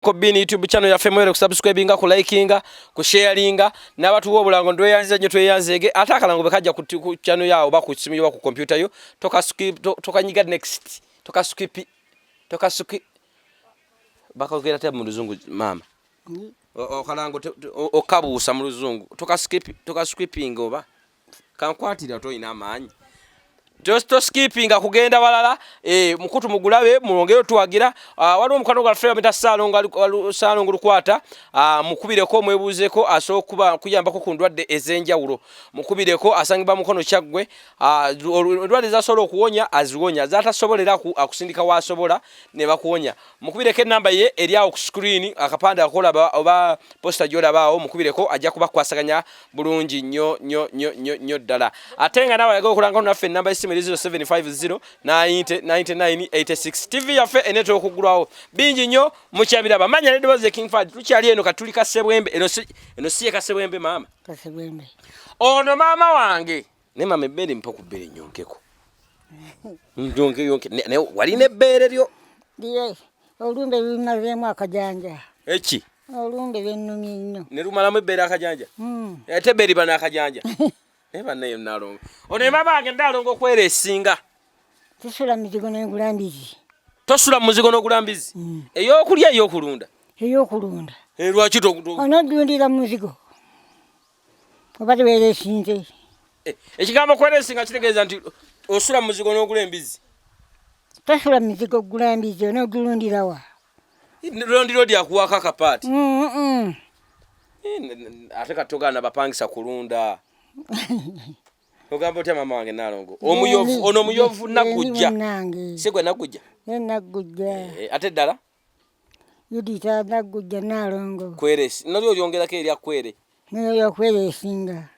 Ko bini YouTube channel ya femwele kusubscribinga ku likinga ku sharinga n'abatu wobulango ndo yanze nyo tweyanzege atakalango bekaja ku channel yao ba ku simu ba ku computer yo toka skip toka nyiga next toka skip bakogera te mu luzungu mama okalango okabusa mu luzungu toka skipping oba kankwatira to ina amanyi just skipping akugenda balala mukutu mugulabe mulongero tuwagira waliwo mukano gwa Fred mita salongo lukwata mukubireko mwebuzeko asokuba kuyamba ko kundwadde ezenjawulo mukubireko asangibwa mukono kyagwe ndwadde zasobola okuwonya aziwonya zatasobolera akusindika wasobola ne bakuwonya mukubireko namba ye eriawo ku screen akapanda akola oba poster jola bawo mukubireko ajja kuba kwasaganya bulungi nyo ddala atenga nawe yago kulanga naffe namba 0750909986 TV yafe eneto okugulwawo bingi nnyo mukyabira bamanya ne doze King Fad tukyali eno katuli Kasebwembe eno siye Kasebwembe mama Kasebwembe ono mama wange ne mama ebere mpoku bere nyonkeko yonke ne wali ne bere lyo diye olumbe lumazemu akajanja echi olumbe bennumye nnyo ne lumala mu bere akajanja ate bere bana akajanja eba nayo Nalongo ono mama wange Nalongo kwere esinga tusula mizigo n'engulambizi tosula muzigo n'ogulambizi eyokulya eyokulunda lwaki onodundira muzigo obate weeresinze ekigambo kweresinga kitegeeza nti osula muzigo n'ogula embizi tosula mizigo gulambizi onodulundirawa londiro lyakuwako akapaati ate katogana bapangisa kulunda ogamba otya mama wange Nalongo omuyovu ono muyovu nakujja segwe nakujja ate ddala yudita nakujja Nalongo kweresi nalyo lyongerako erya kwere nayo kweresinga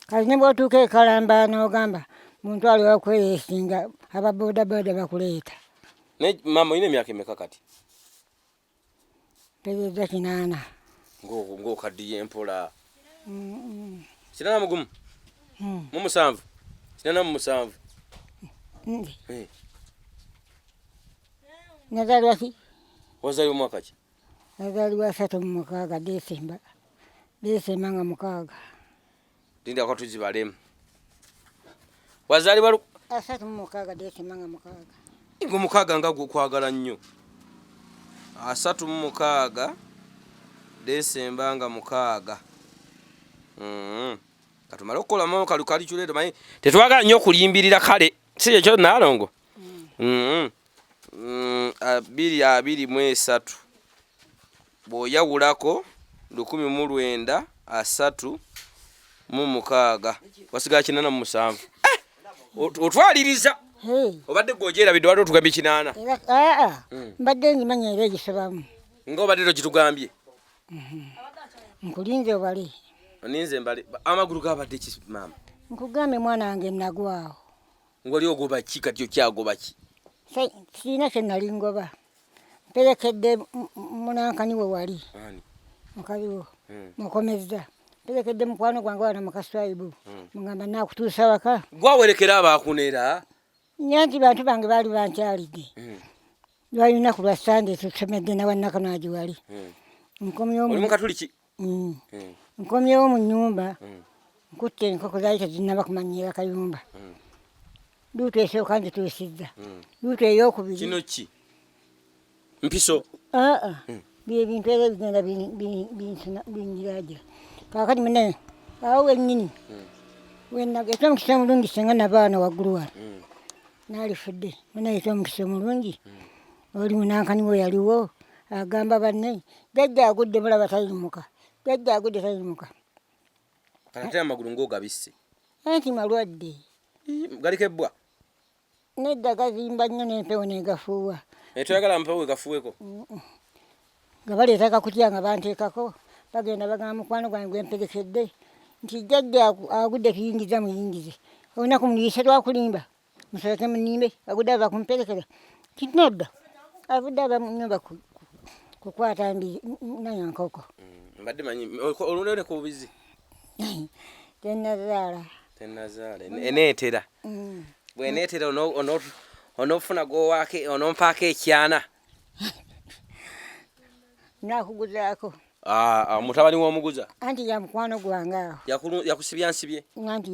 kati ne bw'otuuka ekalamba n'ogamba muntu ali wa kweresinga ababoda bakuleeta ne mama oyina emyaka emeka kati tegeeza 8 ng'okaddiye empola 8 mu 7 nazalwa ki wazaliwa mwaka ki nazalwa 3 Desemba nga 6 linda kwa tuzibalemu wazaliwa 3 Desemba nga 6 ingo 6 nga kwagala nnyo 3 Desemba nga 6 katumala okukola mo kalukali chuleto mayi tetwaga nnyo kulimbirira kale si ekyo Nalongo 23 boyawulako 1936 wasiga 87 otwaliriza obadde gojera bidwalo tugambye 8 mbadde ngimanya era egisobamu ng'obadde tokitugambye nkulinze obale oninze mbale amagulu gabadde ki mama nkugambe mwana wange nagwawo ngoli ogoba ki kati okyagoba ki sina kyenali ngoba mperekedde munankani we wali mukaliwo mukomezza mperekedde mukwano gwange wana mukaswaibu mugamba nakutuusa waka gwawerekera abakunera nyanti bantu bange baali bankyalidde lwali lunaku lwa Sande tusomedde nawannakanaagi wali nkomyewo mu nnyumba nkutte enkoko zaali tezinnaba kumanyira kayumba luutu esooka nzituusizza luutu ey'okubiri kino ki mpiso bye bintu era bigenda binjiraja kaakati munaye awo wennyini wennaga omukisa omulungi senga nabaana waggulu wano naalifudde munaye omukisa omulungi oli munankani we yaliwo agamba banne jajja agudde mulaba tayimuka jajja agudde tayimuka ate amagulu ng'ogabisse anti malwadde galikebwa nedda gazimba nnyo n'empewo negafuuwa toyagala mpewo gafuweko nga baleetaka kutya nga banteekako bagenda bagamba mukwano gwange gwemperekedde nti jajja agudde tuyingiza muyingize olunaku muliyise lwakulimba musoleke munimbe agudde ava kumperekera kinodda avudde ava mu nnyumba kukwata nayo nkoko mbadde manyi olulere ku bubizi tenazaala eneetera bweneetera onofuna gowake onompaako ekyana nakuguzaako mutabani w'omuguza anti ya mukwano gwange awo yakusibya nsibye anti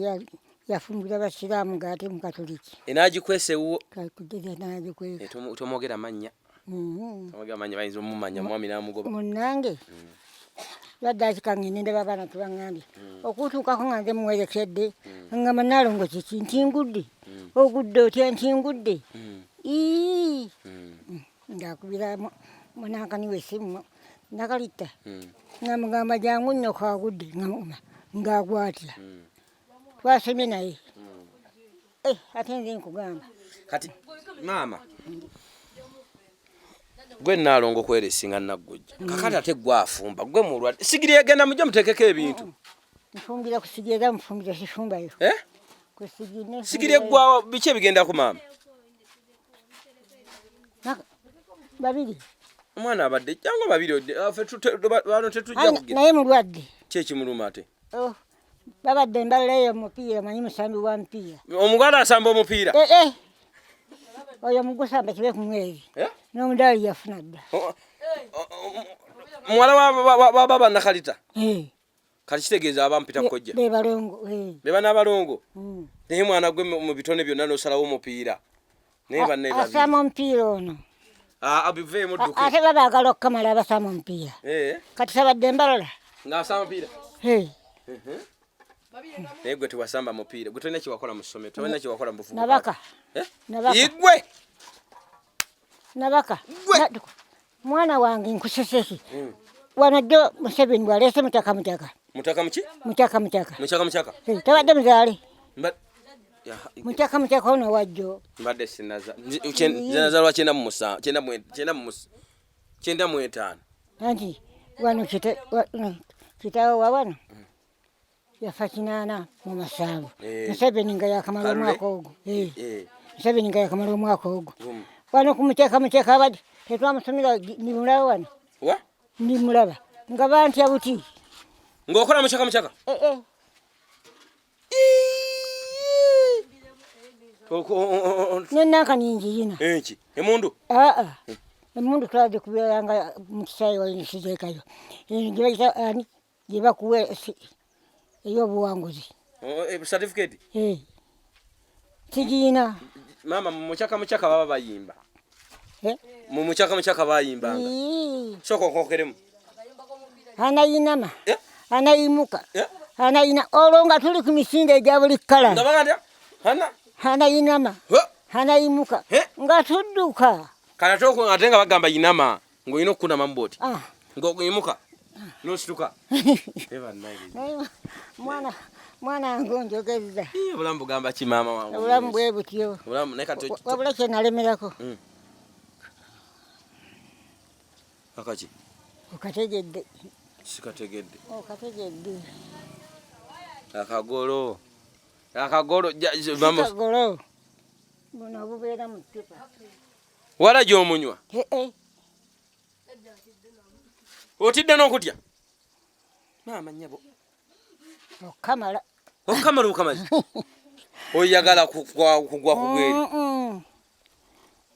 yafumbira basiraamu ng'ate mukatoliki enagikwesewo kakugeza nagikweka tomwogera mannya tomwogera mannya bayinza omumanya mwami namugoba munnange badde akikangende ndaba abaana tebaŋŋambye okutuukako nga nze muwerekedde ngamba Nalongo kiki ntingudde ogudde otya ntingudde ng'akubira munankani w'essimu nakalitta ng'amugamba jangu nnyo kaagudde ng'agwatya twasomye naye ate nze nkugamba kati maama gwe Nalongo kweresinga naggujja kakati ate gwafumba gwe mulwadde sigiri egenda mujja mutekeko ebintu nfumbira ku sigiri era mufumbira sifumbayo sigiri eggwawo biki ebigendako maama babiri omwana abadde jangu babiri bano tetujja kugira naye mulwadde kyekimuluma ate babadde mbalayo omupiira manyi musambi wa mupiira omuganda asamba omupiira oyo mugusamba kibe ku mwezi n'omudaali yafuna dda muwala wa baba nakalita kati kitegeeza abampita kojja beba n'abalongo naye mwana gwe mu bitone byonna n'osalawo omupiira naye banne asama omupiira ono abiveemu dduke ate babaagala okukamala abasama omupiira kati sabadde mbalola ng'asama omupiira naye gwe tewasamba mupiira gwe tolina kyewakola mu ssomero tolina kyewakola mu buvubuka igwe nabaka mwana wange nkuseseki wano jjo Museveni bwaleese mutaka tabadde muzaale mutaka ono wajjo mbadde sinaza nazalwa 95 anti wano kitaawe wa wano yafa 8 mu masanvu Museveni nga yakamala omwaka ogwo Museveni nga yakamala omwaka ogwo wano kumuteka abadde tetwamusomera ndimulaba wano ndimulaba nga bantya buti ng'okola mucaka nenankaninjiyina emundu emundu twaze kubeeranga mukisaayi walinisizeekayo gebayita ani gyebakuwa ey'obuwanguzi certificate tigiina mama mucaka baba bayimba mucaka bayimbanga soko nkokeremu anayinama anayimuka anayina olwo nga tuli ku misinde egya buli kkala anayinama anayimuka nga tudduka kana toko ate nga bagamba yinama ng'olina okukunama mu booti ng'oyimuka n'osituka mwana ngonjogeza obulamu bugamba ki maama wange obulamu bwe butyo wabula kye nalemerako akaki okategedde sikategedde akagolo buno bubeera mu ccupa wala gy'omunywa otidde n'okutya maama nnyabo okamala okamazi oyagala kugwa ku gweri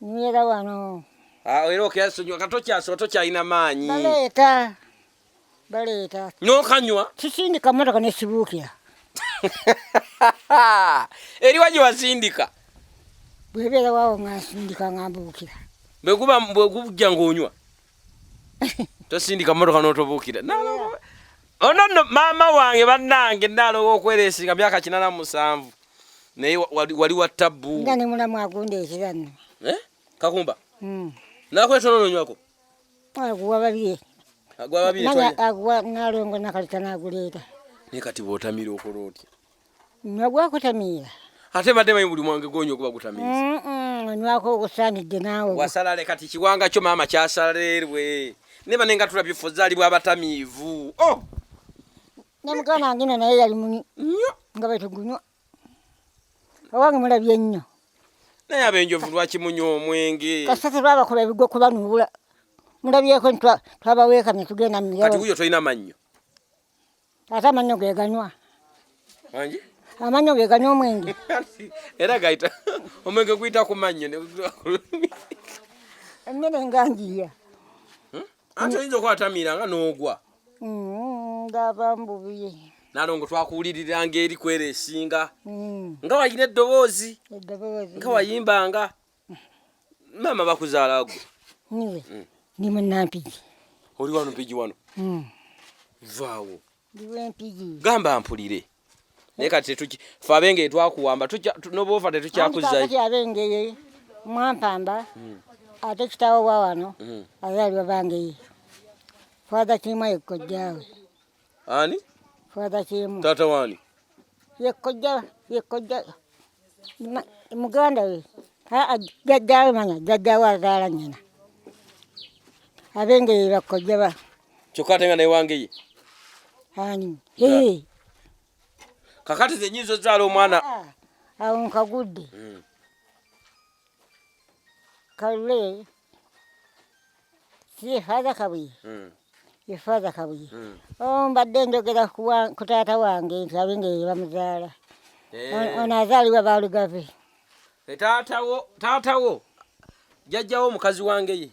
nyera wano era okyasonywa katokyayina maanyi baleeta n'okanywa kisindika motoka nesibuukira eriwa gye wasindika bwebeera waawo nga nsindika nga mbuukira bwegujja ng'onywa tosindika motoka n'otobuukira ono maama wange bannange Nalongo okweresinga myaka 87 naye wali wa tabbu nga ne mulamu agundeetera nno kakumba nakwetono nonywako aguwa babiri aguwa Nalongo nakalita naguleeta naye kati bw'otamira okola otya nywa gwakutamiira ate badde manyi buli mwange gonywa okuba gutamiiza onywako ogusaanidde naawe wasalale kati kiwanga kyo maama kyasalerwe neba nenga tulabye fo zaali bw'abatamiivu namugana wange naye yali muni nga betugunywa owange mulabye nnyo naye abenjovu lwaki munywa omwenge kasate lwabakola ebigwo kubanuubula mulabyeko twabaweekamye tugenda kati wuyo tolina mannyo ate amannyo ge ganywa wangi amannyo ge ganywa omwenge era gayita omwenge guyita ku mannyo emmere enganjiya Ate oyinza okwatamira nga n'ogwa. Ndaba mbubiye. Nalongo twakuwuliriranga eri kwera esinga. Nga wayina eddoboozi. Nga wayimbanga. Mama bakuzaala gwe. Ni munnampigi. Oli wano mpigi wano. Vaawo. Ndiwe mpigi. Gamba mpulire. Naye kati fe abenge twakuwamba noba ofa tetukyakuzayo. Kati abengeye mwampamba ate kitaawo wa wano azaalibwa bangeye. Father Kimu yekkojjaawe. Ani? Father Kimu. Taata wani? Yekkojja. Muganda we. Jjajjaawe manya, jjajjaawe azaala nnyina. Abengeye bakkojja ba. Kyokka ate nga naye wangeye? Ani? Kakati ze nnyinza ozaala omwana. Awo nkagudde. Kalule. Si Father Kabuye. Ye Father Kabuye. Mbadde njogera ku taata wange nti abengeye bamuzaala. Ono azaalibwa Baalugave. Taatawo jjajjawo omukazi wangeye.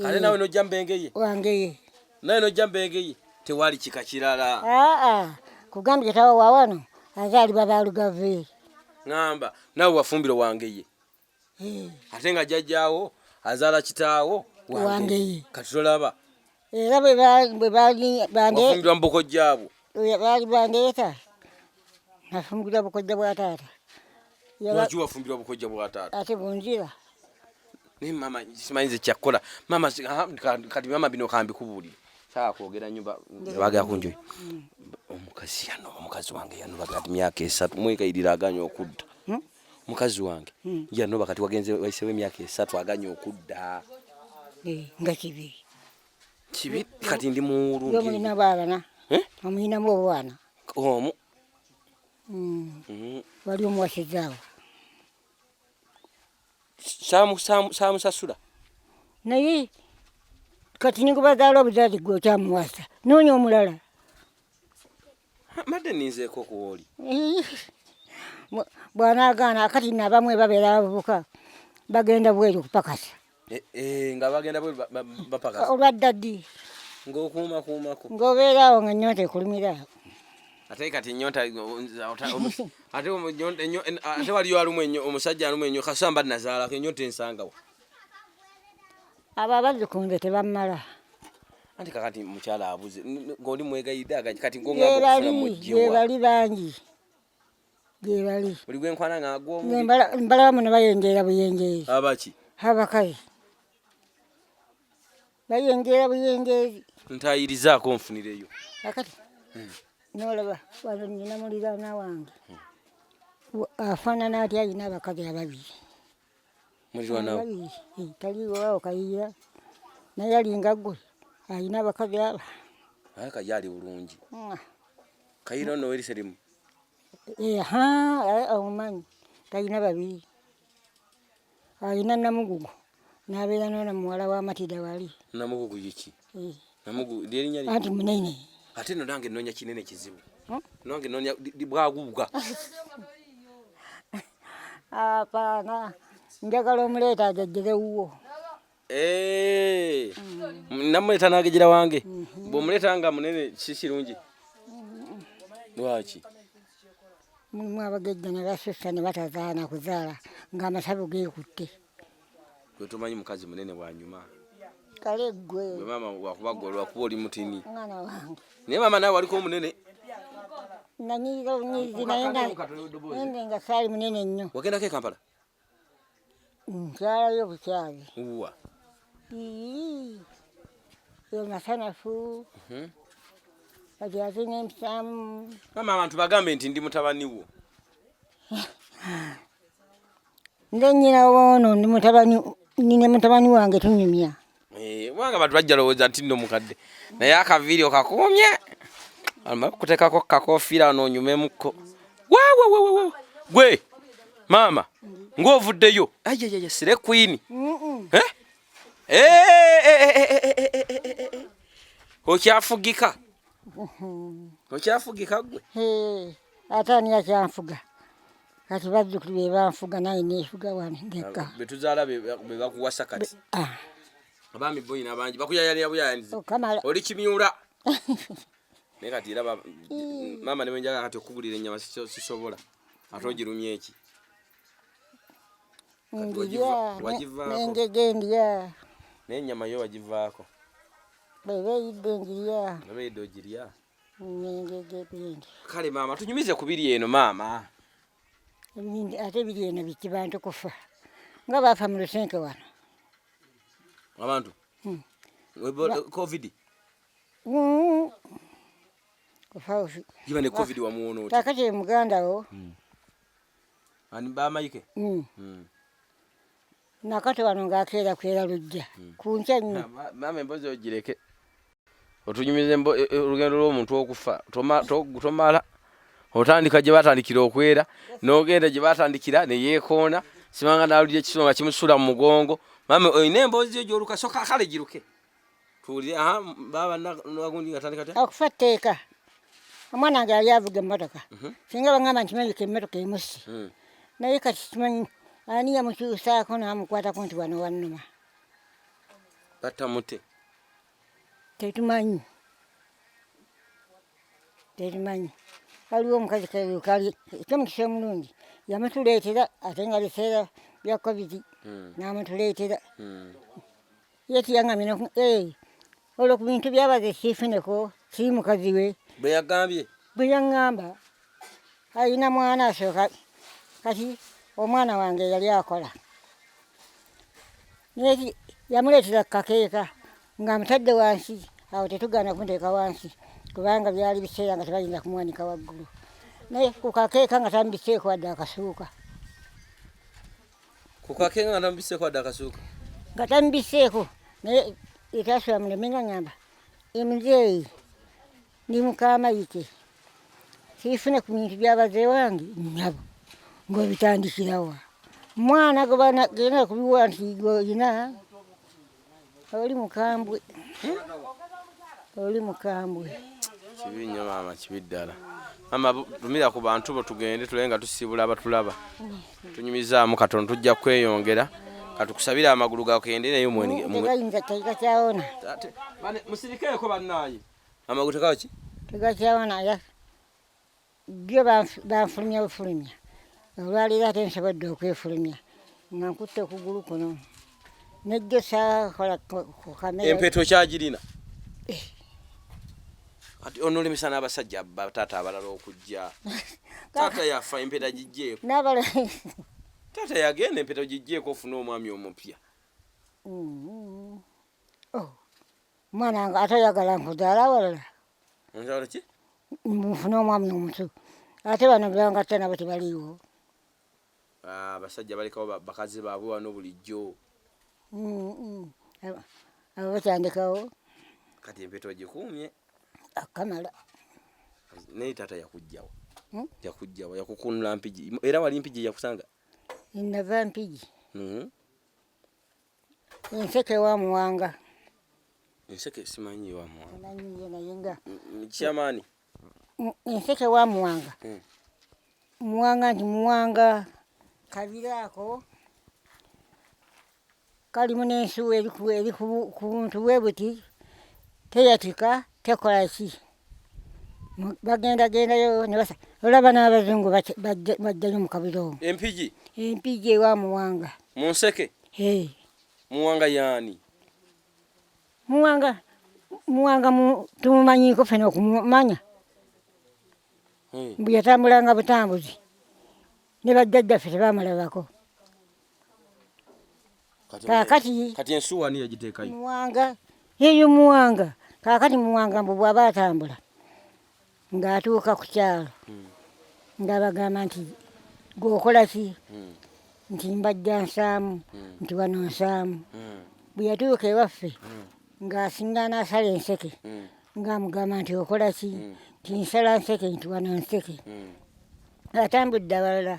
Kale nawe nojja mbengeye. Wangeye. Nawe nojja mbengeye. Tewali kika kirala. Kugambye tawo wa wano azaalibwa Baalugave. Ngamba nawe wafumbiro wangeye. Ate nga jjajjaawo azaala kitaawo wangeye. Kati tolaba. Era bwe baali bande. Wafumbirwa mu bukojjaabwo. Baali bandeeta. Nafumbirwa bukojja bwa taata. Lwaki wafumbirwa bukojja bwa taata? Ate bunzira. Ne mama simanyize kyakola. Mama kati mama bino kambi kubuulira. Saa kwogera nyumba baga kunjoyi. Omukazi wange yanoba kati myaka 3 mwekayirira aganya okudda. Mukazi wange yanoba kati wagenze waisewe myaka 3 aganya okudda. Nga kibi. Kibi kati ndi muulungi. Yo mulina baana. Omulina mu obwana. Omu. Wali omuwasizaawo. Samu sasula. Naye kati nikubazaala obuzaali gwe okyamuwasa. Noonya omulala. Madde ninzeeko kuwoli. Bw'anaagaana akati n'abamu babeera abavubuka bagenda bweru kupakasa. Nga bagenda bweru bapakasa. Olwadda ddi. Ng'okuumakuumako. Ng'obeera awo nga nnyonta ekulumira awo. Ate kati nyonta ate waliyo alumu omusajja alumu ennyo kasamba nazaala kenyonta ensangawo. Abo abazzikunze tebammala. Anti kakati mukyala abuze ng'oli mwegayidde kati ng'ongamba okufuna mujjiwa. Bali bangi. Bali. Buli gwenkwana ng'agwa omu. Mbalamu ne bayenjeera buyenjeezi. Abaki? Abakazi. Bayenjeera buyenjeezi. Ntayirizaako nfunireyo. Akati. N'olaba wano nnyina muliraana wange. Afaanana atya alina abakazi ababiri. Muliraana we? Taliiwo awo kayiira. Naye alinga ggwe. Alina abakazi aba. Kayi ali bulungi. Kayiira ono weriserimu. Omumanyi. Talina babiri. Alina Namugugu. N'abeera n'ona muwala wa Matida wali. Namugugu yiki? Namugugu lyerinnya lye? Anti munene. Ate no nange noonya kinene kizibu. Nange noonya bwagubuga. Apaana. Njagala omuleeta agejjere wuwo. Namuleeta n'agejjera wange. Bw'omuleeta nga munene si kirungi. Lwaki? Mulimu abagejja ne basussa ne batazaana kuzaala ng'amasabu geekutte. Gwe tomanyi mukazi munene bw'anyuma. Kale ggwe. Gwe mama wakuba gwe lwakuba oli mutini. Mwana wange. Naye mama nawe waliko omunene. Nanyiza obunyiizi naye nga saali munene nnyo. Wagendako e Kampala? Nkyalayo bukyali. Uwa. Masanafu. Kati ate n'empisamu. Mama abantu bagambe nti ndi mutabani wo. Nze nnyina woono nine mutabani wange tunyumya. Wanga abantu bajja lowooza nti nno mukadde. Naye akaviiri okakuumye. Alima kuteekako kakofiira n'onyumemukko. Waawa. Gwe mama ng'ovuddeyo. Ayayaya sire queen. Okyafugika. Okyafugika gwe. Ate ani akyanfuga. Kati bazzukulu be banfuga naye neefuga wano ngekka. Betuzaala be bakuwasa kati. Abami boyina bangi bakuyayalira buyayanzi. Okamala. Oli kimyula. Ne kati era mama ne wenjaga kati okugulira ennyama sisobola. Atogirumye eki. N'engege ndya. N'ennyama yo wagivaako. Bebe ndya. Bebe dogirya. N'engege bindi. Kale mama tunyumize kubiri eno mama. Ate biri eno biki bantu kufa. Nga bafa mu lusenke wano. Abantu. Covid. Kufa. Yiba ne Covid wa muono. Takati muganda wo. Ani ba mayike. Nakati wano ng'akeera kwera lujja. Kunca nnyo. Mama Emboozi ogireke. Otunyumize olugendo lw'omuntu okufa. Tomala. Otandika gye batandikira okwera. N'ogenda gye batandikira ne yeekoona. Simanga n'alulira ekisonga kimusula mu mugongo. Mama oyina emboozi yo gy'oluka soka kale giruke. Tuwulire baba n'agundi atandika ate. Akufa tteeka. Omwana wange yali avuga emmotoka. Singa bangamba nti manyike emmotoka emusse. Naye kati simanyi ani yamukyusaako n'amukwatako nti wano wannuma. Batamute. Tetumanyi. Waliwo omukazi kali ekyomukisa omulungi yamutuleetera ate nga biseera bya Covid n'amutuleetera. Yeetiyangamye olwo ku bintu byabaze siifuneko siri mukazi we. Bwe yagambye? Bwe yaŋŋamba alina mwana asooka kati omwana wange yali akola. Yamuleetera kakeeka ng'amutadde wansi awo tetugaana kumuteeka wansi kubanga byali biseera nga tebayinza kumwanika waggulu. Naye ku kakeeka nga tambiseeko wadde akasuuka. Ku kakeeka nga tambiseeko wadde akasuuka? Nga tambiseeko naye etasula muleme nga ŋŋamba emuzeeyi ndi Mukamayike siifune ku bintu by'abazee wange nabo ng'obitandikirawa. Mwana genda kubiwa nti goyina oli mukambwe. Oli mukambwe. Kibi nnyo maama, kibi ddala. Mama tumira ku bantu bo tugende tulenga tusibula abatulaba. Tunyumizaamu katono tujja kweyongera. Katukusabira amagulu gakende nayo mwenige. Tegayinza tegakyaona. Musirikeeko bannaaye. Amagulu tekaki? Tegakyaona ya. Byo banfulumya bufulumya. Olwaliro ate nsobodde okwefulumya. Nga nkutte okugulu kuno. Nejjo saakola ku kamera. Empeeto kyagirina? Ati onolemesa n'abasajja bataata abalala okujja. Taata yafa empeta gijjeeko. Taata yagenda empeta gijjeeko ofuna omwami omupya. Omwana wange atayagala nkuzaala walala. Onzaala ki? Nfune omwami omusu. Ate bano byangatta nabo tebaliiwo. Abasajja balekawo bakazi baabwe wano bulijjo. Abo bakyandikawo. Kati empeta ogikuumye. Akamala. Naye taata yakujjawa. Yakujjawa yakukunula mpigi. Era wali mpigi yakusanga? Nava mpigi. Enseke wa Muwanga. Enseke simanyi wa Muwanga. Nanyiye naye nga. Kyamaani. Enseke wa Muwanga. Muwanga nti Muwanga kabiraako kalimu n'ensuwa eri ku buntu bwe buti teyatika tekola ki. Bagendagendayo ne basa olaba n'abazungu bajjayo mu kabiro. Empigi? Empigi ewa Muwanga. Mu nseke? Muwanga yaani? Muwanga tumumanyiiko ffena okumumanya. Bwe yatambulanga butambuzi ne bajjajjaffe tebamulabako. Kati ensuwa ani yagiteekayo? Muwanga yeyo Muwanga. Kaakati Muwanga mbu bw'aba atambula ng'atuuka ku kyalo ng'abagamba nti gw'okola ki? Nti mbajja nsaamu, nti wano nsaamu. Bwe yatuuka ewaffe ng'asinga n'asala enseke ng'amugamba nti okola ki? Nti nsala nseke, nti wano nseke. Atambudde abalala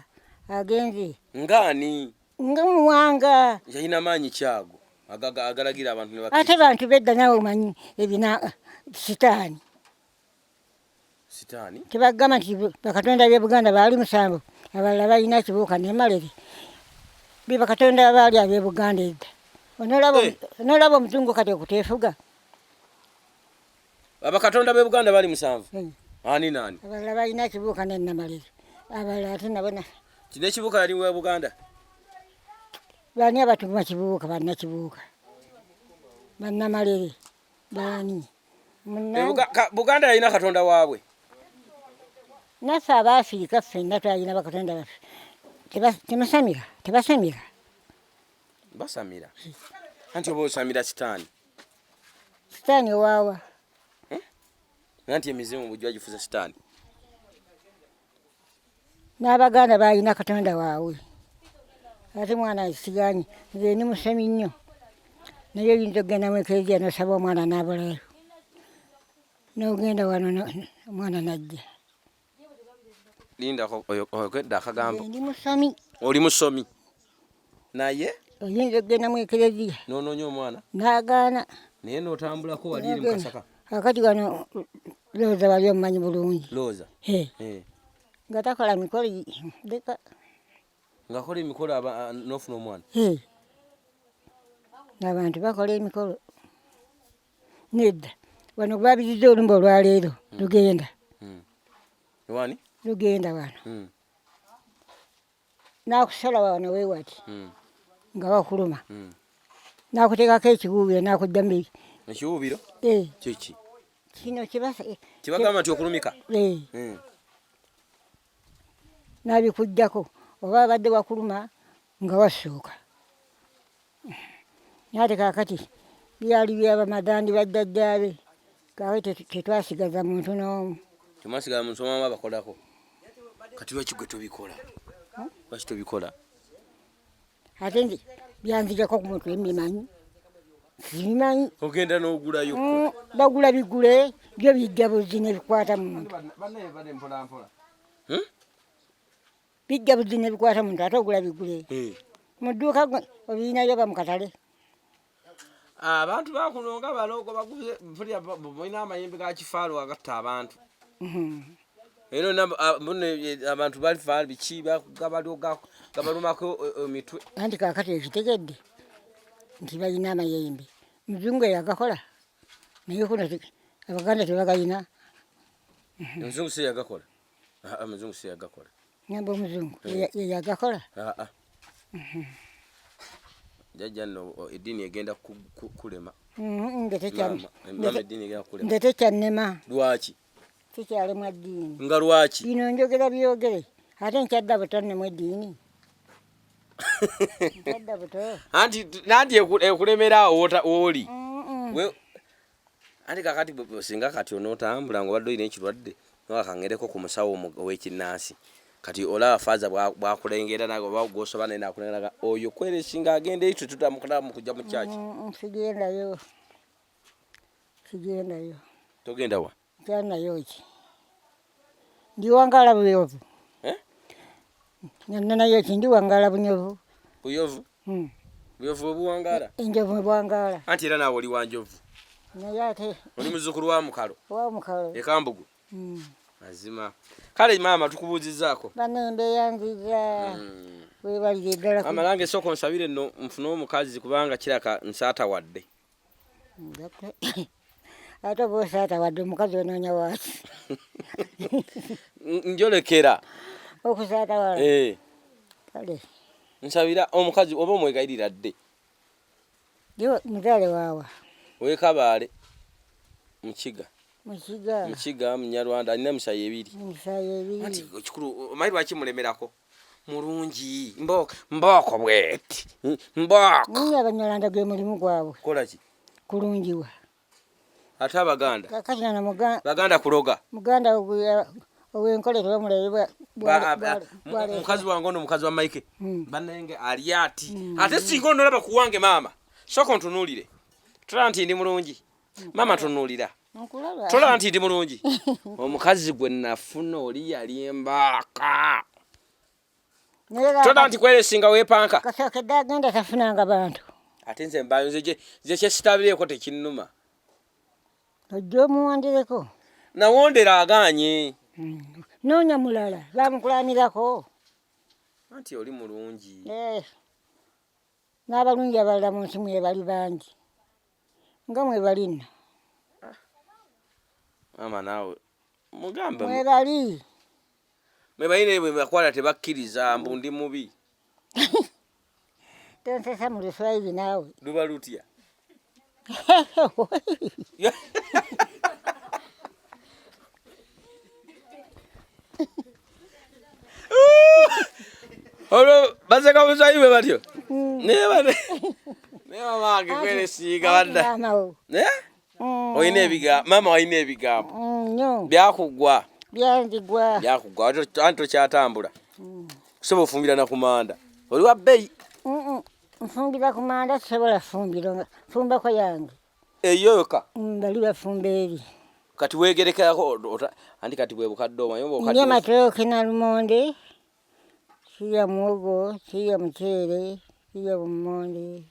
agenze. Ng'ani? Nga Muwanga. Yalina maanyi kyago agalagira abantu ne bakkiriza. Ate bantu bedda naawe omanyi ebina sitaani. Sitaani? Tebagamba nti bakatonda b'e Buganda baali 7 abalala balina kibuuka ne malere. Be bakatonda baali ab'e Buganda edda onolaba omuzungu kati okuteefuga. Abakatonda b'e Buganda bali 7. Ani nani? Abalala balina Kibuuka ne Namalere. Abalala ate nabona. Kino ekibuuka yali wa Buganda? Baani abatuma Kibuuka, bannakibuuka. Bannamalere. Baani? Buganda yalina katonda waabwe. Naffe Abaafirika ffenna twalina bakatonda baffe. Tebasamira. Basamira. Anti oba osamira sitaani. Sitaani owaawa. Anti emizimu bujja gifuza sitaani. N'Abaganda balina katonda waabwe. Ate mwana asigaanye nze ndi musomi nnyo. Naye oyinza okugenda mu ekereziya n'osaba omwana n'abulayo. N'ogenda wano omwana n'ajja. Lindako oyogedde akagambo. Ndi musomi. Oli musomi. Naye oyinza okugenda mu ekereziya. N'onoonya omwana. N'agaana. Naye n'otambulako wali eri mu Kasaka. Kakati wano Looza wali omumanyi bulungi. Looza. Nga takola mikolo leka. Ng'akola emikolo n'ofuna omwana. Abantu bakola emikolo. Nedda. Wano baabiriza olumba olwaleero. Lugenda. Wani? Lugenda wano. N'akusala wano weewati. Nga wakuluma. N'akuteekako ekiwuubiro n'akuddamu. Ekiwuubiro? Kiki? Kino kibagamba nti okulumika? N'abikuggyako oba abadde wakuluma nga wasooka. Naate kaakati byali byabamadandi bajjajjaabe. Kaakati tetwasigaza muntu n'omu. Temwasigaza muntu n'omu abakolako. Kati lwaki gwe tobikola? Lwaki tobikola? Ate nze byanzijako ku mutwe mbimanyi. Sibimanyi. Ogenda n'ogulayo. Bagula bigule byo bijja buzi ne bikwata muntu. Bijja buzi ne bikwata muntu ate ogula bigule. Mu dduuka obiinayo ba mu katale. Abantu bakulonga baloogo baguze fulya boina amayembe ga kifaalo agatta abantu. Ero abantu bali faalo biki gabalumako emitwe. Anti kaakati ekitegedde nti balina amayembe. Muzungu yagakola. Naye kuno Abaganda tebagalina. Omuzungu si yagakola? Omuzungu si yagakola. Nyamba omuzungu yagakola? Jajja nno eddiini egenda kulema. Nde tekyannema. Lwaki? Tekyalemu eddiini. Nga lwaki? Bino njogera byogere. Ate nkyadda buto nnemu eddiini. Nkyadda buto. Anti ekulemera w'oli. Anti kakati singa kati onootambula ng'obadde olina ekirwadde nowakangereko ku musawo ow'ekinnansi. Kati olaba faaza bwakulengera nawe oba gwosoba naye nakulengeraga oyo kweresinga agenda ekyo tutamukulamu mu kujja mu kyaki. Sigendayo. Togenda wa? Kyanayo ki. Ndiwangala buyovu. Nayo ki ndiwangala bunyovu. Buyovu? Buyovu obuwangala? Enjovu bwangala. Anti era naawe oli wa njovu. Naye ate. Oli muzzukulu wa Mukalo? Wa Mukalo. E Kambugu? Mazima. Kale maama tukubuuzizaako. Bannembe yanziza. Weebalire ddala. Maama nange sooka onsabire nno nfune omukazi kubanga kiraka nsaata wadde. Ate oba osaata wadde omukazi onoonya waaki. Njolekera. Okusaata wala? Kale. Nsabira omukazi oba omwegayirira dde. Yo muzaale waawa. Wekabaale. Mukiga. Mukiga Munyarwanda alina emisayi ebiri. Anti kikulu omanyi lwaki mulemerako? Mulungi. Mbooko bweti. Mbooko. Naye Abanyarwanda gwe mulimu gwabwe. Kola ki? Kulungiwa. Ate Abaganda? Kakati nano Baganda kuloga. Muganda ow'enkole tebamulabye mukazi wange ono mukazi wa Mike. Bannenge ali ati. Ate singa onolaba ku wange maama. Sooka ontunuulire. Tola nti ndi mulungi. Maama tunuulira. Tola nti ndi mulungi. Omukazi gwe nafuna oli yali embaaka. Tola nti kweresinga weepanka. Kasookedde agenda tafunanga bantu. Ate nze mbayo nze kyesitabireeko tekinnuma. Ojja omuwondereko. Nawondera agaanye. Noonya mulala. Bamukulamirako. Anti oli mulungi. n'abalungi abalala mu nsi mwebali bangi nga mwebali nno mama naawe mugambe mwebali mwebalire bwe bakwala tebakkiriza mbu ndi mubi tonsesa mu Luswayiri naawe luba lutya olwo baseka Luswayiri bwe batyo ne mama wange kweresiiga badda olina ebigambo mama walina ebigambo byakugwa byakugwa anti tokyatambula kusobola ofumbira na kumanda oli wa bbeeyi nfumbira ku manda sisobola fumbiro fumbako yange eyo yoka bali bafumba eri kati wegerekerako anti kati bwe bukadde ndya matooke na lumonde kirya muwogo kirya muceere kirya bummonde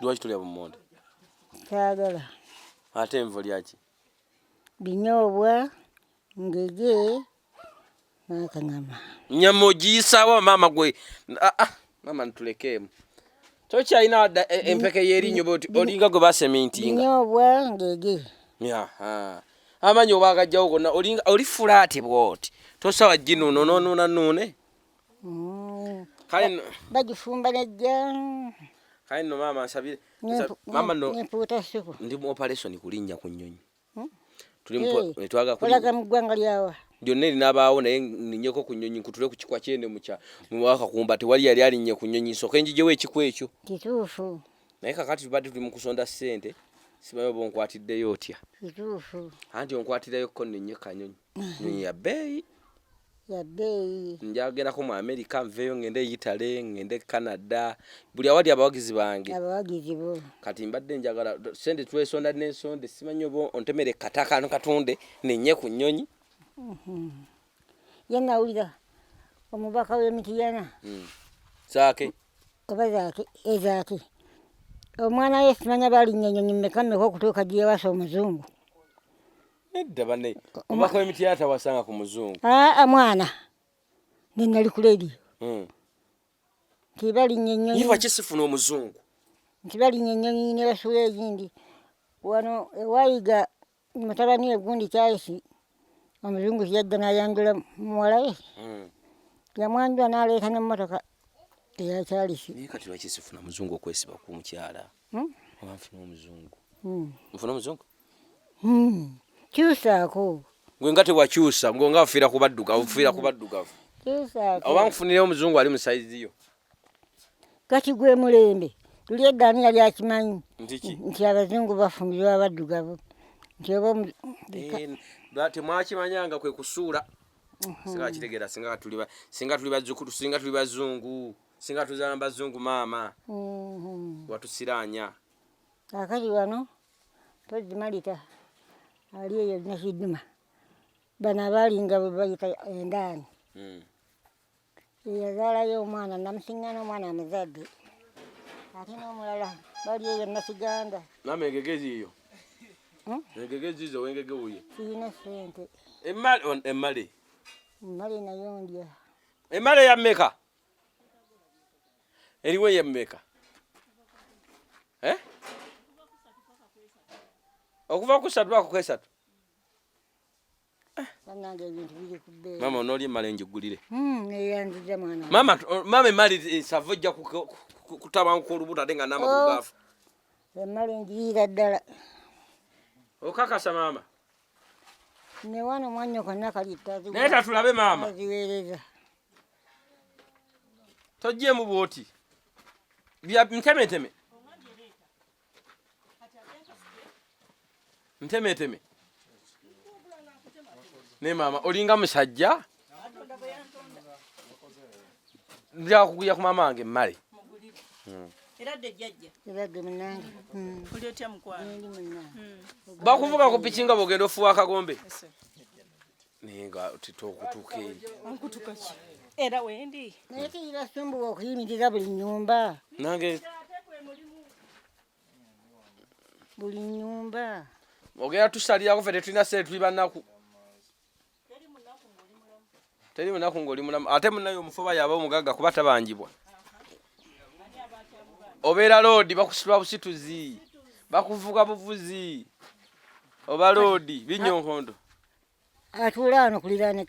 lwaki tulya bummonde saagala ate envo lyaki binyoobwa ngege n'akanyama nyama ogiyisaawo mama gwe mama ntulekeemu tokyalina wadda empeke y'erinnyo bwoti olinga gwe basemintinga binyoobwa ngege amanyi oba agajjawo gonna oli fulaati bwoti tosawa ginuuno nonuunanuune bagifumba nejja kale nno mama nsabire mama no nempuuta supu ndi mu operation kulinnya ku nnyonyi olaga mu ggwanga lyawa lyonna erinabaawo naye nninnyeko ku nnyonyi nkutule ku kikwa kyende muwakakumba tewali yali alinnye ku nnyonyi nsooka enjijewo ekikwa ekyo kituufu naye kakati tubadde tuli mu kusonda ssente simanyi oba onkwatiddeyo otya kituufu anti onkwatireyo ko nninye kanyonyi nnyonyi ya bbeeyi njagerako mu America nveeyo ngende Italy ngende Canada buli awali abawagizi bange bo kati mbadde njagala sente twesonda n'ensonde simanyi oba ontemere katakano katonde nenye ku nnyonyi yenawulira omubaka w'Emityana zaake oba zaake omwana we simanya balinnya ennyonyi mmeka okutuuka gye yawasa omuzungu edda banne omubaka w'Emityana tawasanga ku muzungu mwana nenali ku leediyo nti balinnya ennyonyi yiwa kisifuna omuzungu nti balinnya ennyonyi ne basuula egindi wano ewayiga mutabani we gundi kyayisi omuzungu yajja n'ayanjula muwala we yamwanjula n'aleeta n'emmotoka eyakyalisi naye kati lwaki sifuna muzungu okwesiba ku mukyala oba nfuna omuzungu nfuna omuzungu kyusaako gwe nga tewakyusa gwe nga ofiira ku baddugavu kyusaako oba nfunire omuzungu ali mu saiziyo kati gwe mulembe luli eddaani yali akimanyi ntiki nti abazungu bafumbirwa abaddugavu nti oba temwakimanyanga kwe kusuula singa kitegeera singa tuli bazzukulu singa tuli bazungu singa tuzaala bazungu maama watusiranya akati wano tozimalita ali eyo nakiduma bano abalinga bwe bayita endaani eyazaalayo omwana namusiŋŋana omwana amuzadde ate n'omulala bali eyo nasiganda maama engegezi eyo engegezi zo wengegewuye sirina sente emmale nayo ndya emmale yammeka eriwe yammeka okuva ku 3 paka ku 3 bannange ebintu biri ku bbeeyi maama onoolya emmale njigulire neyanziza mwana maama emmale esava ojja kutabanguka olubuto ate nga n'amagulu gaafu emmale njiriira ddala okakasa maama ne wano mwanyo konna kalitta naye tatulabe maama ziweereza tojjeemu bwoti ntemeteme ntemeteme ne maama olinga musajja njakugulya ku maama wange emmale eradde munange bakuvuga ku piki nga bwogenda ofuwa akagombe naye nga titokutuuka eri era wendi naye tiyibasumbuwa okuyimirira buli nnyumba nange buli nnyumba ogenda tusalirako fe tetulina sente tuli bannaku teri munaku ng'oli mulamu ate munayo omufoba yaba omugagga kuba tabanjibwa Obeera loodi bakusitula busituzi. Bakuvuga buvuzi. Oba loodi binyonkondo. Atuula wano kuliraana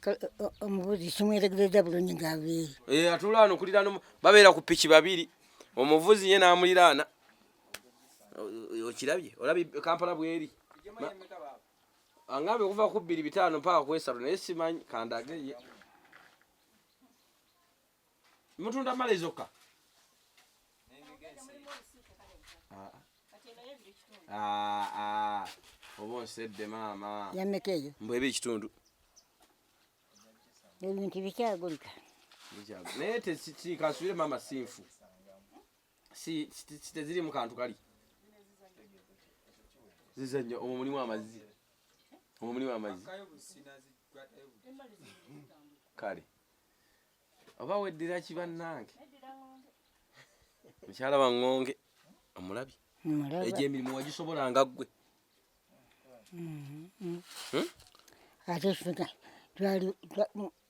omuvuzi simwetegereza bulungi ng'abeera. Atuula wano kuliraana babeera ku piki babiri. Omuvuzi ye n'amuliraana. Okirabye? Olabye Kampala bweri. Angabe okuva ku 2-5 mpaka ku 3 naye simanyi kandage ye. Mutunda male zokka. Obo nsedde maama. Yamekeyo. Mbwebe ekitundu. Ebintu bikyagulika. Naye tekasubire maama sinfu. Teziri mu kantu kali. Zizanya omulimu amazzi. Omulimu amazzi. Kale. Oba weddira kibannange. Mukyala wa Ngonge omulabi. Eje emirimu wagisobolanga ggwe. Ate fika twali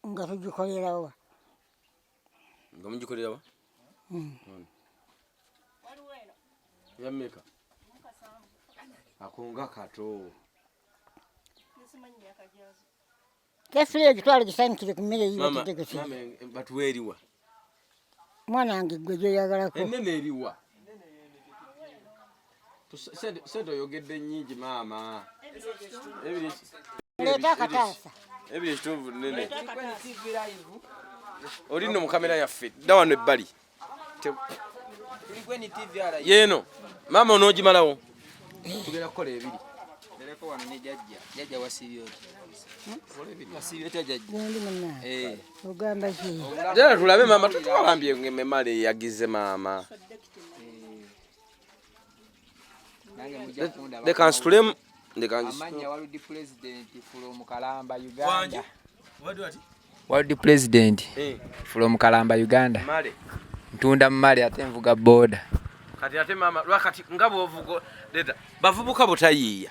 nga tugikolerawa. Nga mugikolerawa? Yammeka? Akonga kato. Kefulege twali gisanyikire ku mmere yiwa kitegese. Mama batuweeriwa. Mwana wange gwe gyoyagalako. Ennene eriwa. Sente oyogedde nnyingi maama. Leeta akataasa. Ebiri ekituufu nnene. Oli nno mu kamera yaffe dda wano ebbali. Yeeno maama onoogimalawo. Tugenda kukola ebiri. Wano ne jjajja wasibye oti. Wasibye ta jjajja. Gendi munna. Ogamba ki? Jala tulabe maama tutwalambye ng'emmale yagize maama. Dekansitulemu. Amanya World President from Kalamba, Uganda. World President from Kalamba, Uganda. Male. Ntunda mmale ate nvuga boda. Kati ate maama lwakati nga bw'ovuga leta bavubuka butayiiya.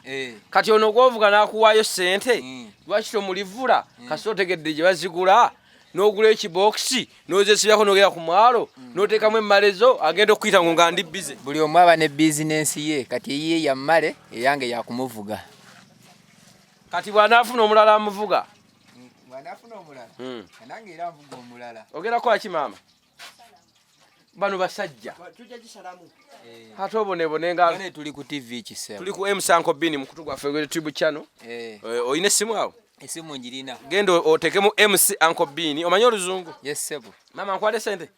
Kati ono gwovuga n'akuwaayo ssente lwaki tomulivula kasi otegedde gye bazigula n'ogula ekibokisi n'ozesibyako n'ogera ku mwalo n'oteekamu emmalezo agenda okuyita ngo nga ndi bize. Buli omu aba ne bizinensi ye kati eyiye ya mmale eyange yakumuvuga. Kati bw'anaafuna omulala amuvuga. Bw'anaafuna omulala nange era nvuga omulala. Ogerako aki maama? Bano basajja. Tujja gisalamu. Ate obonebone nga tuli ku TV Kisebo. Tuli ku M Bini mukutu gwaffe gwe YouTube channel. Oyina essimu awo? Essimu njirina. Genda otekemu MC Bini. Omanyi oluzungu? Yes sebo. Mama nkwade sente?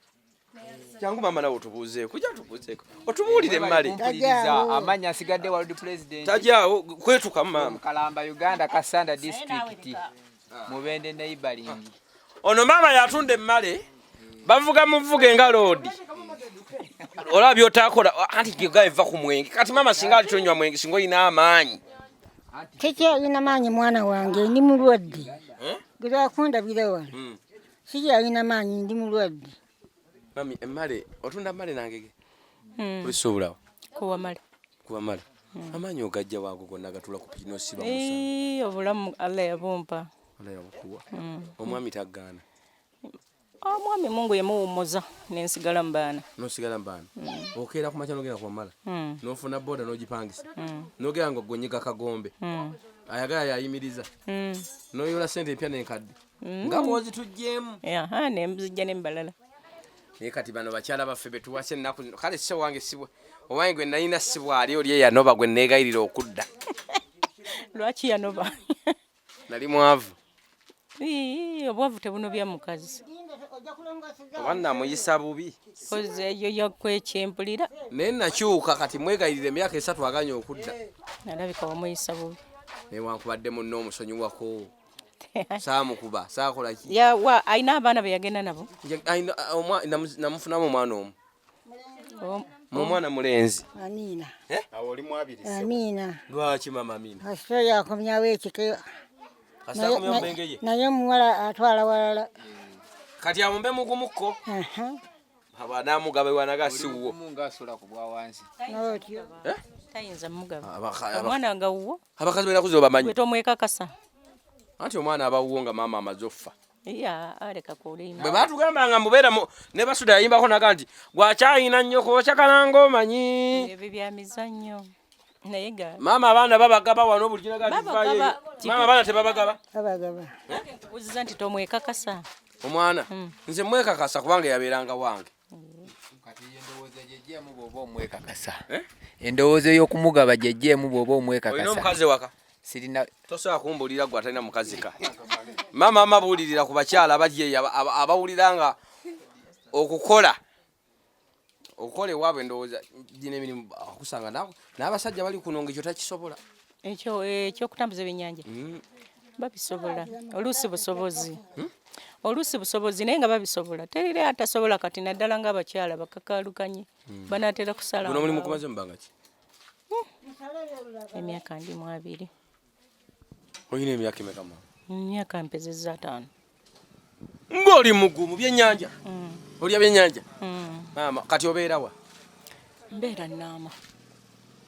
Kyangu mama nawe otubuuze. Kujja tubuuzeeko. Otubuulire emmale. Amanya asigadde World President. Tajjaawo kwetuka mama. Kalamba Uganda Kasanda District. Mubende neighboring. Ono mama yatunda emmale. Bavuga muvuge nga loodi. Olabye otakola anti kiga eva ku mwenge. Kati mama singa alitonywa mwenge singo ina amaanyi. Kiki alina maanyi mwana wange ndi mulwadde. Gira kunda birewa. Kiki alina maanyi ndi mulwadde. Mami emmale otunda mmale nangege. Kulisobulawo. Kuwa male. Kuwa male. Amaanyi ogajja waago gonna gatula ku pino siba musa. Obulamu Allah yabumpa. Allah yabukuwa. Omwami tagaana. Omwami Mungu yamuwumuza nensigala mbaana. Nosigala mbaana. Okeera ku macha nogera ku mala. Nofuna boda nogipangisa. Nogera ngo gonyiga kagombe. Ayagala yayimiriza. Noyola sente empya n'enkadde. Nga mwozi tujjemu. Ne mbizijja n'embalala. Naye kati bano bakyala baffe betuwase ennaku kale sse wange sibwe. Owange gwe nalina sibwa ali oli eyanoba gwe neegayirira okudda. Lwaki yanoba? Nali mwavu. Obwavu tebunobya mukazi. Obanna muyisa bubi. Koze eyo yakwekyempulira. Naye nakyuka kati mwegayirira emyaka 3 aganya okudda. Nalabika wamuyisa bubi. Naye wankubadde munno omusonyiwako. Saamukuba saakola ki? Ayina abaana be yagenda nabo. Namufunamu omwana omu. Mumwana mulenzi. Amina. Awo oli mwabiri. Amina. Lwaki mama Amina? Kasito yakomyawo ekike. Naye omuwala atwala walala. Kati amumbe mugumukko. Aba namugabe wanaga siwo. Mungu asula ku bwa wansi. N'otyo. Tayinza mugabe. Omwana nga wuwo. Abakazi bera kuzoba manyi. Gwe tomwekakasa. Anti omwana abawuwo nga maama amaze offa. iya aleka kulina bwe batugamba nga mubeera ne basuda yayimbako naga nti gwakyayina nnyo kwokya kalanga omanyi ebyo bya mizannyo naye ga maama abaana babagaba wano buli kinaga Babagaba. maama abaana tebabagaba abagaba uziza nti tomwekakasa omwana nze mwekakasa kubanga yabeeranga wange kati endowooza gyegyeemu bw'oba omwekakasa endowooza y'okumugaba gyegyeemu bw'oba olina omwekakasa omukazi waka sirina tosobola kumbuulira gwe atalina mukazika maama amabuulirira ku bakyala abali eyo abawulira nga okukola ewaabwe endowooza gina emirimu akusanga n'abasajja bali kuno ngaekyo takisobola ekyokutambuza ebyennyanja babisobola oluusi busobozi naye nga babisobola terire atasobola kati naddala ng'abakyala bakakalukanye banaatera kusala guno mulimu kumaze mubanga ki emyaka ndi mu 2 olina emyaka emeka mama emyaka mpezezza 5 ng'oli mugumu byennyanja olya byennyanja maama kati obeerawa mbeera naama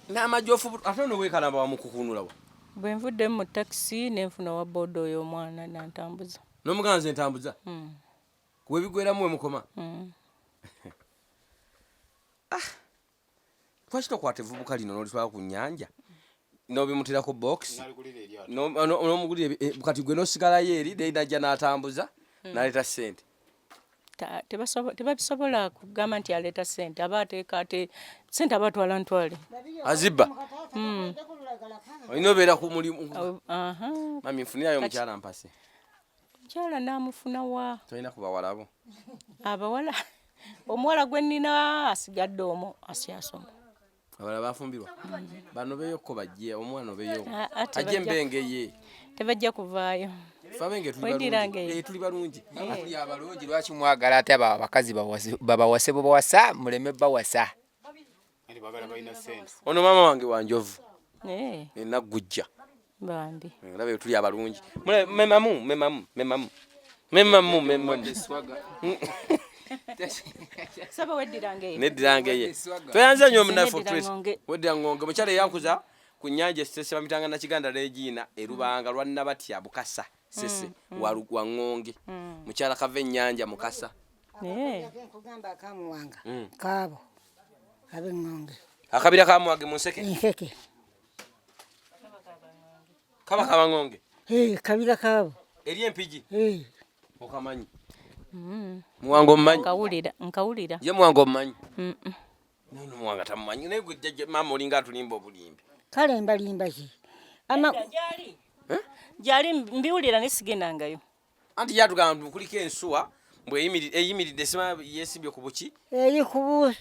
n'amajoofu ate noweekalamba wamukukunulawa bwe nvuddemu mu takisi nenfuna wa booda oyo omwana nantambuza n'omuganzi entambuza webigweramu wemukoma lwaki tokwata evubuka lino n'olitwala ku nnyanja n'obimutira ku box n'omugulira kati gwe n'osigalayo eri najja n'atambuza n'aleeta ssente tebabisobola kugamba nti aleeta ssente aba ateeka ate ssente aba atwala ntwale azibba olina obeera ku mulimu mami nfunirayo omukyala mpase mukyala n'amufuna wa tolina ku bawalabo abawala omuwala gwe nnina asigadde omwo asyasoma abala bafumbirwa bano beyokko bajje omwana obeyo ate ajje mbengeye tebajja kuvaayo tuli balungi tuli abalungi lwaki mwagala ate abo abakazi babawase bawasa muleme bawasa ono maama wange wanjovu enaggujja bambi olabe tuli abalungi memamu saba weddirange neddirangeye toyanze nnyo omunafu weddira ngonge mukyala eyankuza ku nnyanja esese bamitanga nakiganda legiina erubanga lwannabatya bukasa sese wa ngonge mukyala kava ennyanja mukasa nkugamba akamuwanga kaabo ab'engonge akabira kamuwage mu nseke enseke kaba kaba ngonge kabira kaabo eri empigi okamanyi muwango omumanyi nkawulira ye muwango omumanyi nono muwanga tamumanyi naye gwe maama olinga atulimba obulimbi kale mbalimba ki gyali mbiwulira nesigendangayo anti yatugamba kuliko ensuwa mbwe eyimiridde sima yesimbye ku buki eri ku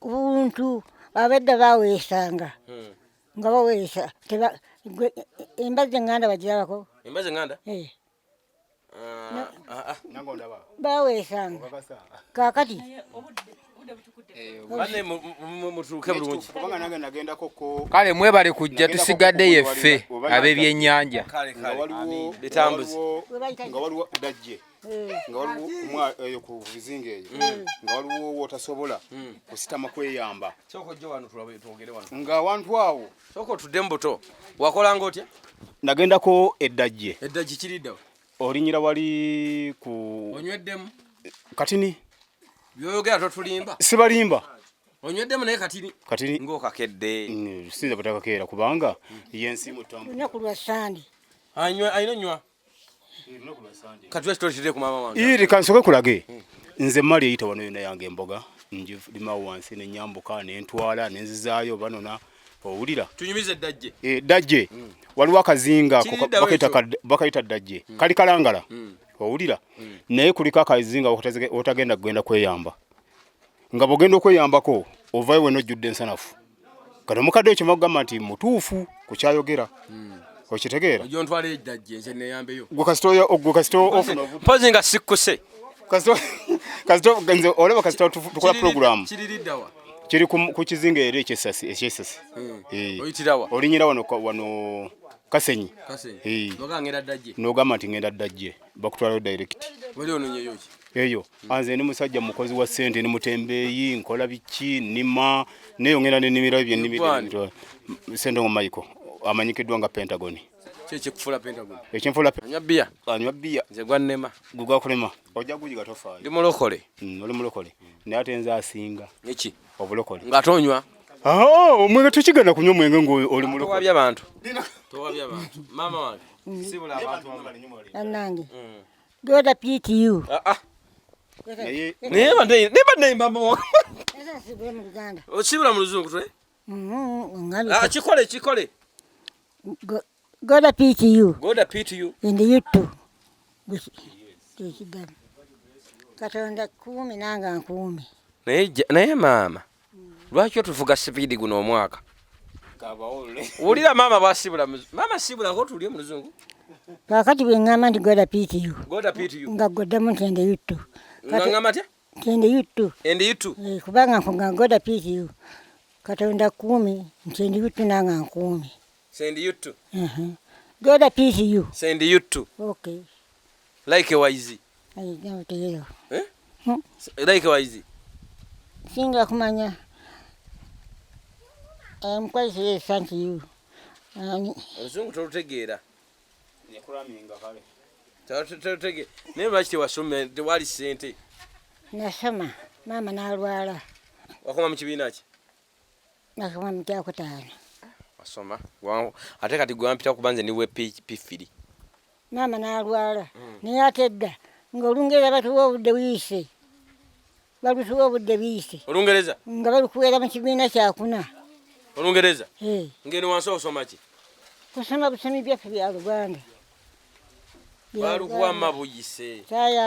buntu abadde baweesanga nga baweesa embazi eŋŋanda bagirabako embazi eŋŋanda baweesanga kakati bane mutuuke bulungi kale mwebale kujja tusigadde yeffe ab'ebyennyanja bitambuzi nga waliwo dajje nga waliwo eyo ku bizinga eyo nga waliwo wotasobola kusitama kweyamba nga awantu awo soko tudde mbuto wakolanga otya nagendako eddajje kiriddawo olinyira wali ku onyweddemu katini byoyogera totulimba sibalimba onyweddemu naye katini ng'okakedde sinza butakakeera kubanga yensi mutambu lunaku lwa sandi ayina nywa kati lwaki tolitire ku maama wange iri kansoke kulage nze mali eyita wano yona yange emboga njilima wansi nenyambuka nentwala nenzizaayo banona owulira tunyumize eddajje dajje waliwo akazinga bakayita dajje kali kalangala owulira naye kuliko akazinga otagenda kugenda kweyamba nga bwogenda okweyambako ovayo wena ojjudde ensanafu kati omukadde ekyo bagamba nti mutuufu ku kyayogera okitegeera ojo ntwala eddajje nze neyambeyo gwe kasito ofuna mpozi nga sikkuse kasito olaba kasito tukola programu kiririddawa kiri ku kizinga era ekyesasi oyitirawa olinyira wano kasenyi nogamba nti ngenda ddajje bakutwalayo direct eyo anze ni musajja mukozi wa ssente ni mutembeeyi nkola biki nima neyo ngenda nenimira byennimira sente ngo Michael amanyikiddwa nga Pentagon Kiki kufula Pentagon. Ekimfula Anywa bia. anywa bia Nze gwannema. gugwa kulema ojja gujiga tofaayo. Ndi mulokole. Oli mulokole. Naye ate nze asinga Neki? obulokole. Nga tonywa. Omwenge tukigenda kunywa omwenge ng'oli mulokole. Towabya bantu. Towabya bantu. Mama wange. Sibula abantu. Annange. Goda PTU. Naye Neba naye mama wange. Esa sibwe mu Uganda. Osibula mu luzungu twe? Ngabi. Kikole. Goda PTU. Goda PTU. And you too. Tekigamba. Katonda kuumi nanga nkuumi. Naye mama. Lwaki otuvuga speed guno omwaka? Ulira mama basibula. Mama sibula ko tulye mu luzungu. Kakati bwe ngamba ndi Goda PTU. Goda PTU. Nga goddamu ntende yuttu. Ngamba te? Ntende yuttu. And you too. Kubanga nkunga Goda PTU. Katonda kuumi ntende yuttu nanga nkuumi. Send you too. Goda PTU. Send you too. Okay. Like wise. Ayi nawe teyo. Like wise. Singa kumanya. I'm quite serious, thank you. Oluzungu tolutegeera. nekulaminga kale. Tolutegeera. Naye lwaki tewasomera tewali ssente? Nasoma mama n'alwala. Wakoma mu kibiina ki? Nakoma mu kyakutaano. Wasoma. Ate kati gwampita kuba nze niwe P3. Mama n'alwala. Naye ate edda ng'Olungereza batuwa obudde buyise. Balutuwa obudde buyise. Olungereza? Nga balukuweera mu kibiina kyakuna. Olungereza? Ngeno wansi osoma ki? Kusoma busomi byaffe bya Luganda. Balukuwa mabuyise. Sayansi.